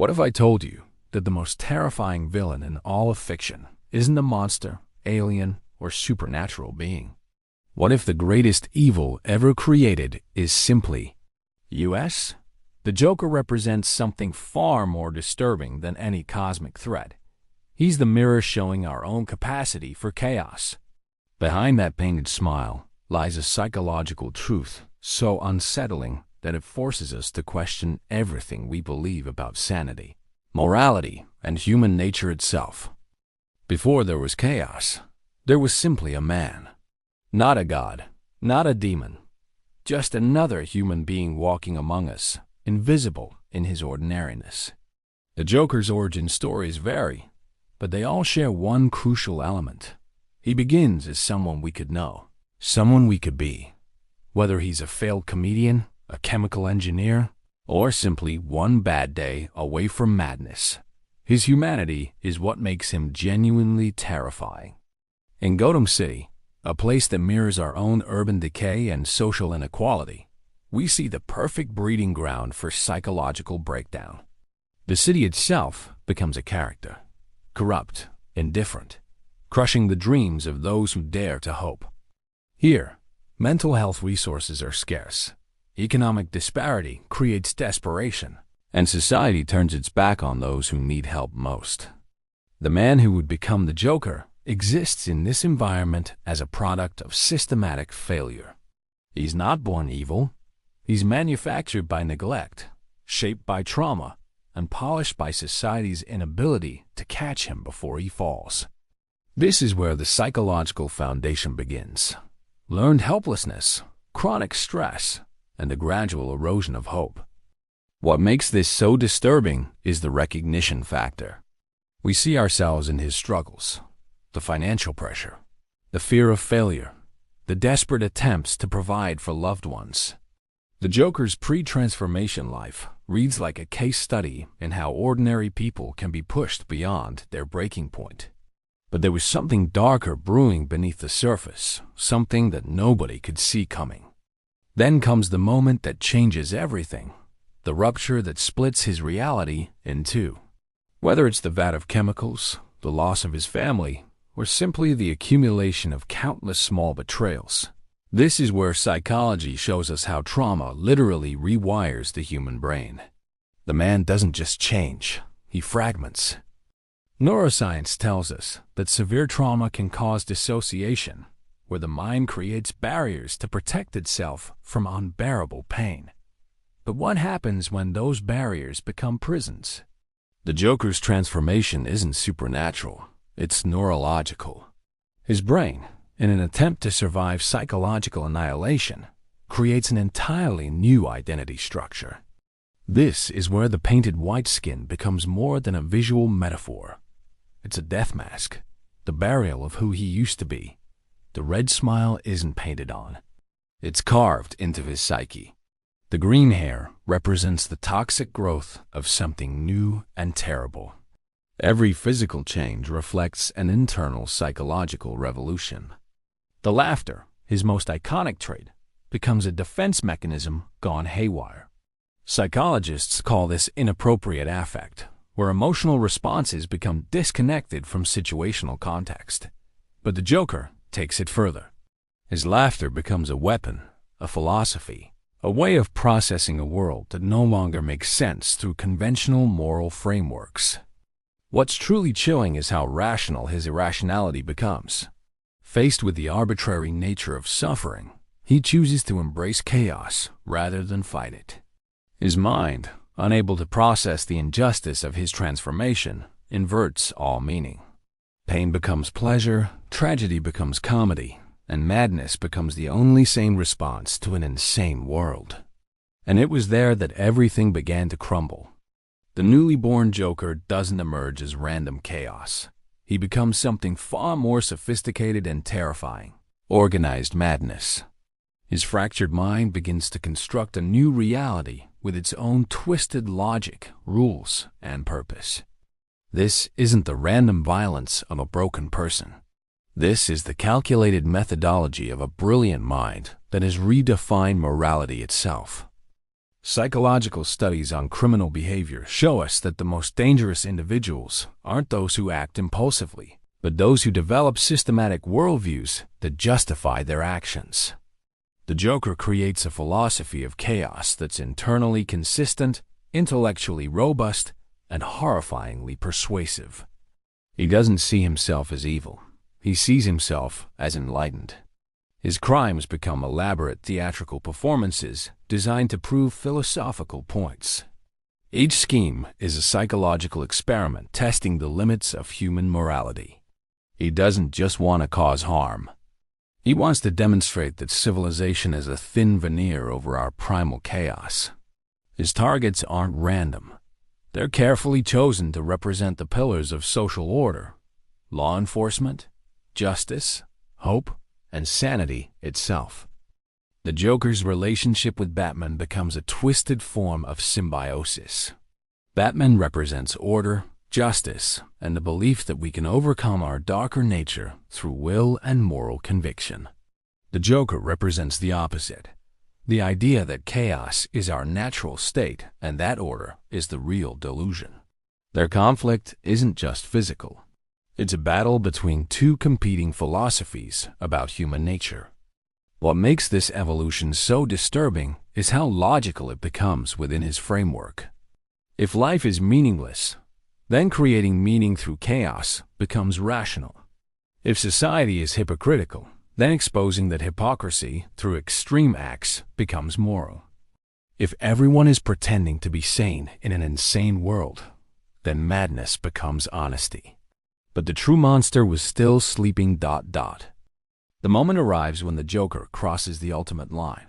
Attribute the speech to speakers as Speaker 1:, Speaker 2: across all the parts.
Speaker 1: What if I told you that the most terrifying villain in all of fiction isn't a monster, alien, or supernatural being? What if the greatest evil ever created is simply us? The Joker represents something far more disturbing than any cosmic threat. He's the mirror showing our own capacity for chaos. Behind that painted smile lies a psychological truth so unsettling that it forces us to question everything we believe about sanity, morality, and human nature itself. Before there was chaos, there was simply a man. Not a god, not a demon, just another human being walking among us, invisible in his ordinariness. The Joker's origin stories vary, but they all share one crucial element. He begins as someone we could know, someone we could be. Whether he's a failed comedian, a chemical engineer, or simply one bad day away from madness, his humanity is what makes him genuinely terrifying. In Gotham City, a place that mirrors our own urban decay and social inequality, we see the perfect breeding ground for psychological breakdown. The city itself becomes a character, corrupt, indifferent, crushing the dreams of those who dare to hope. Here, mental health resources are scarce, economic disparity creates desperation, and society turns its back on those who need help most. The man who would become the Joker exists in this environment as a product of systematic failure. He's not born evil. He's manufactured by neglect, shaped by trauma, and polished by society's inability to catch him before he falls. This is where the psychological foundation begins. Learned helplessness, chronic stress, and the gradual erosion of hope. What makes this so disturbing is the recognition factor. We see ourselves in his struggles, the financial pressure, the fear of failure, the desperate attempts to provide for loved ones. The Joker's pre-transformation life reads like a case study in how ordinary people can be pushed beyond their breaking point. But there was something darker brewing beneath the surface, something that nobody could see coming. Then comes the moment that changes everything, the rupture that splits his reality in two. Whether it's the vat of chemicals, the loss of his family, or simply the accumulation of countless small betrayals, this is where psychology shows us how trauma literally rewires the human brain. The man doesn't just change, he fragments. Neuroscience tells us that severe trauma can cause dissociation, where the mind creates barriers to protect itself from unbearable pain. But what happens when those barriers become prisons? The Joker's transformation isn't supernatural, it's neurological. His brain, in an attempt to survive psychological annihilation, creates an entirely new identity structure. This is where the painted white skin becomes more than a visual metaphor. It's a death mask, the burial of who he used to be. The red smile isn't painted on. It's carved into his psyche. The green hair represents the toxic growth of something new and terrible. Every physical change reflects an internal psychological revolution. The laughter, his most iconic trait, becomes a defense mechanism gone haywire. Psychologists call this inappropriate affect, where emotional responses become disconnected from situational context. But the Joker takes it further. His laughter becomes a weapon, a philosophy, a way of processing a world that no longer makes sense through conventional moral frameworks. What's truly chilling is how rational his irrationality becomes. Faced with the arbitrary nature of suffering, he chooses to embrace chaos rather than fight it. His mind, unable to process the injustice of his transformation, inverts all meaning. Pain becomes pleasure, tragedy becomes comedy, and madness becomes the only sane response to an insane world. And it was there that everything began to crumble. The newly born Joker doesn't emerge as random chaos. He becomes something far more sophisticated and terrifying, organized madness. His fractured mind begins to construct a new reality with its own twisted logic, rules, and purpose. This isn't the random violence of a broken person. This is the calculated methodology of a brilliant mind that has redefined morality itself. Psychological studies on criminal behavior show us that the most dangerous individuals aren't those who act impulsively, but those who develop systematic worldviews that justify their actions. The Joker creates a philosophy of chaos that's internally consistent, intellectually robust, and horrifyingly persuasive. He doesn't see himself as evil. He sees himself as enlightened. His crimes become elaborate theatrical performances designed to prove philosophical points. Each scheme is a psychological experiment testing the limits of human morality. He doesn't just want to cause harm. He wants to demonstrate that civilization is a thin veneer over our primal chaos. His targets aren't random. They're carefully chosen to represent the pillars of social order: law enforcement, justice, hope, and sanity itself. The Joker's relationship with Batman becomes a twisted form of symbiosis. Batman represents order, justice, and the belief that we can overcome our darker nature through will and moral conviction. The Joker represents the opposite, the idea that chaos is our natural state and that order is the real delusion. Their conflict isn't just physical. It's a battle between two competing philosophies about human nature. What makes this evolution so disturbing is how logical it becomes within his framework. If life is meaningless, then creating meaning through chaos becomes rational. If society is hypocritical, then exposing that hypocrisy through extreme acts becomes moral. If everyone is pretending to be sane in an insane world, then madness becomes honesty. But the true monster was still sleeping. The moment arrives when the Joker crosses the ultimate line,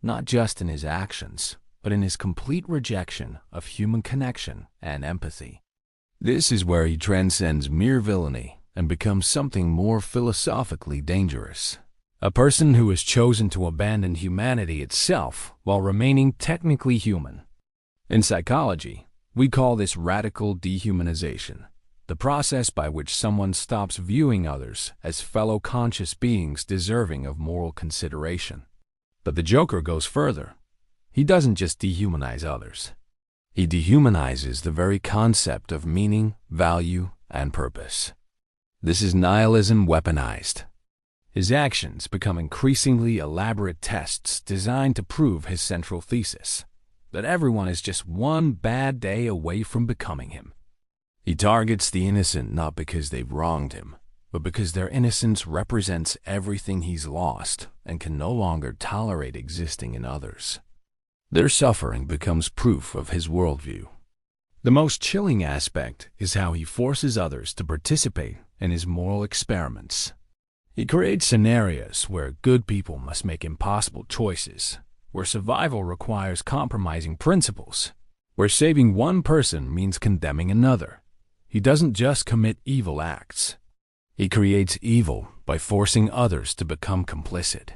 Speaker 1: not just in his actions, but in his complete rejection of human connection and empathy. This is where he transcends mere villainy and becomes something more philosophically dangerous. A person who has chosen to abandon humanity itself while remaining technically human. In psychology, we call this radical dehumanization, the process by which someone stops viewing others as fellow conscious beings deserving of moral consideration. But the Joker goes further. He doesn't just dehumanize others. He dehumanizes the very concept of meaning, value, and purpose. This is nihilism weaponized. His actions become increasingly elaborate tests designed to prove his central thesis, that everyone is just one bad day away from becoming him. He targets the innocent not because they've wronged him, but because their innocence represents everything he's lost and can no longer tolerate existing in others. Their suffering becomes proof of his worldview. The most chilling aspect is how he forces others to participate in his moral experiments. He creates scenarios where good people must make impossible choices, where survival requires compromising principles, where saving one person means condemning another. He doesn't just commit evil acts. He creates evil by forcing others to become complicit.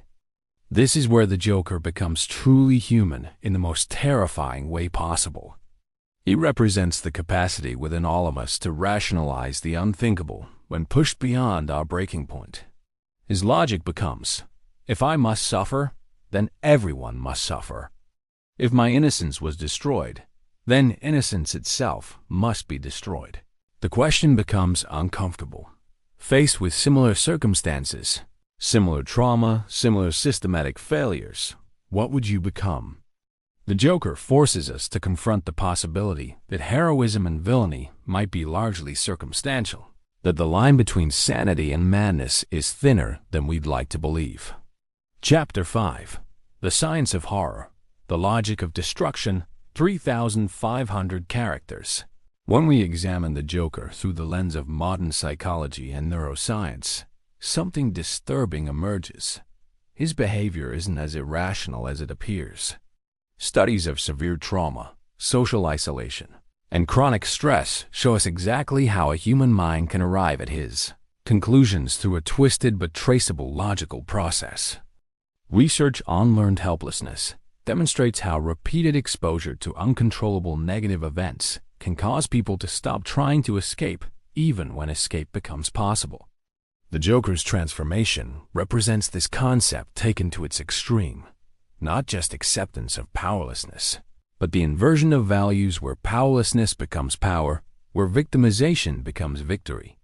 Speaker 1: This is where the Joker becomes truly human in the most terrifying way possible. He represents the capacity within all of us to rationalize the unthinkable when pushed beyond our breaking point. His logic becomes, if I must suffer, then everyone must suffer. If my innocence was destroyed, then innocence itself must be destroyed. The question becomes uncomfortable. Faced with similar circumstances, similar trauma, similar systematic failures, what would you become? The Joker forces us to confront the possibility that heroism and villainy might be largely circumstantial, that the line between sanity and madness is thinner than we'd like to believe. Chapter 5. The Science of Horror. The Logic of Destruction. 3,500 characters. When we examine the Joker through the lens of modern psychology and neuroscience, something disturbing emerges. His behavior isn't as irrational as it appears. Studies of severe trauma, social isolation, and chronic stress show us exactly how a human mind can arrive at his conclusions through a twisted but traceable logical process. Research on learned helplessness demonstrates how repeated exposure to uncontrollable negative events can cause people to stop trying to escape even when escape becomes possible. The Joker's transformation represents this concept taken to its extreme, not just acceptance of powerlessness, but the inversion of values where powerlessness becomes power, where victimization becomes victory.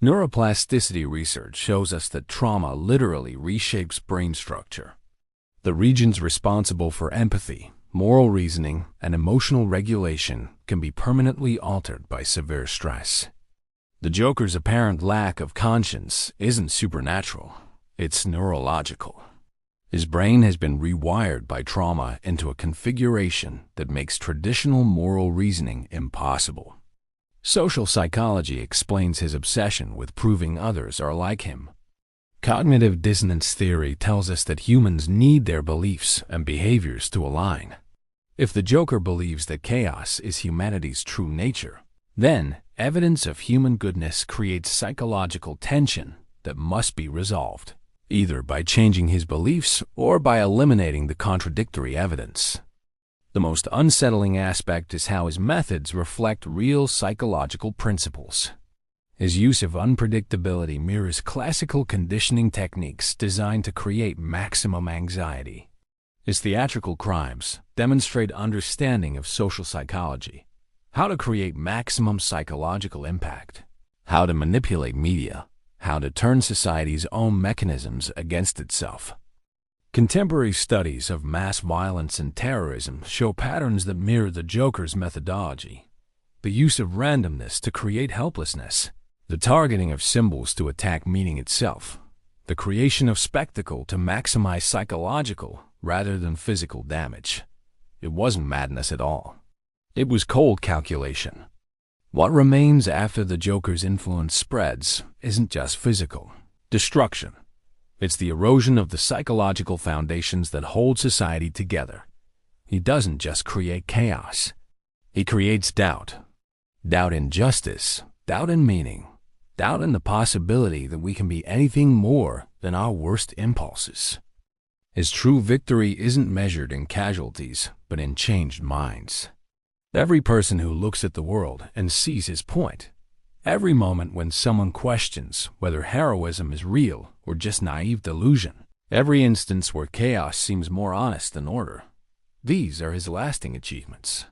Speaker 1: Neuroplasticity research shows us that trauma literally reshapes brain structure. The regions responsible for empathy, moral reasoning, and emotional regulation can be permanently altered by severe stress. The Joker's apparent lack of conscience isn't supernatural, it's neurological. His brain has been rewired by trauma into a configuration that makes traditional moral reasoning impossible. Social psychology explains his obsession with proving others are like him. Cognitive dissonance theory tells us that humans need their beliefs and behaviors to align. If the Joker believes that chaos is humanity's true nature, then evidence of human goodness creates psychological tension that must be resolved, either by changing his beliefs or by eliminating the contradictory evidence. The most unsettling aspect is how his methods reflect real psychological principles. His use of unpredictability mirrors classical conditioning techniques designed to create maximum anxiety. His theatrical crimes demonstrate understanding of social psychology, how to create maximum psychological impact, how to manipulate media, how to turn society's own mechanisms against itself. Contemporary studies of mass violence and terrorism show patterns that mirror the Joker's methodology. The use of randomness to create helplessness, the targeting of symbols to attack meaning itself, the creation of spectacle to maximize psychological rather than physical damage. It wasn't madness at all. It was cold calculation. What remains after the Joker's influence spreads isn't just physical destruction. It's the erosion of the psychological foundations that hold society together. He doesn't just create chaos. He creates doubt. Doubt in justice, doubt in meaning, doubt in the possibility that we can be anything more than our worst impulses. His true victory isn't measured in casualties, but in changed minds. Every person who looks at the world and sees his point, every moment when someone questions whether heroism is real or just naive delusion, every instance where chaos seems more honest than order, these are his lasting achievements.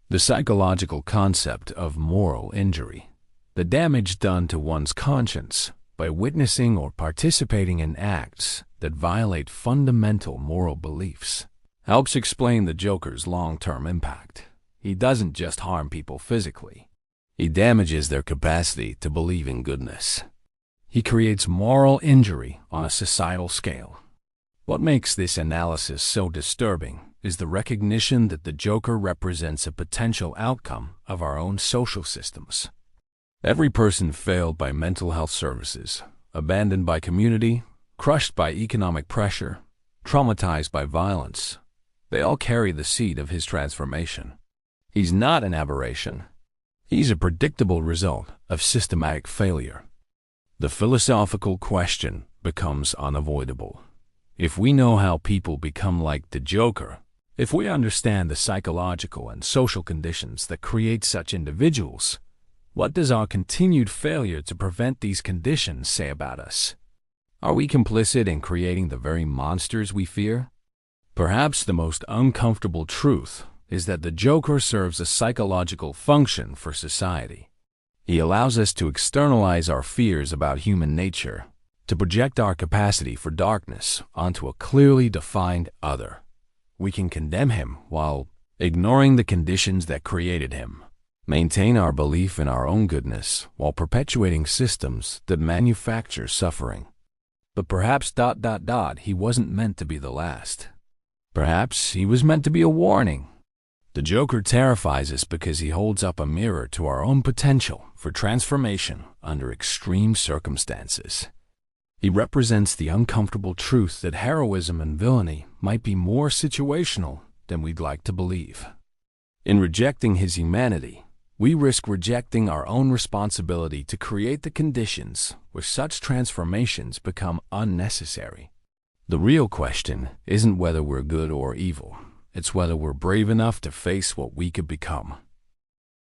Speaker 1: The psychological concept of moral injury, the damage done to one's conscience by witnessing or participating in acts that violate fundamental moral beliefs, helps explain the Joker's long-term impact. He doesn't just harm people physically. He damages their capacity to believe in goodness. He creates moral injury on a societal scale. What makes this analysis so disturbing is the recognition that the Joker represents a potential outcome of our own social systems. Every person failed by mental health services, abandoned by community, crushed by economic pressure, traumatized by violence, they all carry the seed of his transformation. He's not an aberration. He's a predictable result of systematic failure. The philosophical question becomes unavoidable. If we know how people become like the Joker, if we understand the psychological and social conditions that create such individuals, what does our continued failure to prevent these conditions say about us? Are we complicit in creating the very monsters we fear? Perhaps the most uncomfortable truth is that the Joker serves a psychological function for society. He allows us to externalize our fears about human nature, to project our capacity for darkness onto a clearly defined other. We can condemn him while ignoring the conditions that created him, maintain our belief in our own goodness while perpetuating systems that manufacture suffering. But perhaps ... he wasn't meant to be the last. Perhaps he was meant to be a warning. The Joker terrifies us because he holds up a mirror to our own potential for transformation under extreme circumstances. He represents the uncomfortable truth that heroism and villainy might be more situational than we'd like to believe. In rejecting his humanity, we risk rejecting our own responsibility to create the conditions where such transformations become unnecessary. The real question isn't whether we're good or evil. It's whether we're brave enough to face what we could become.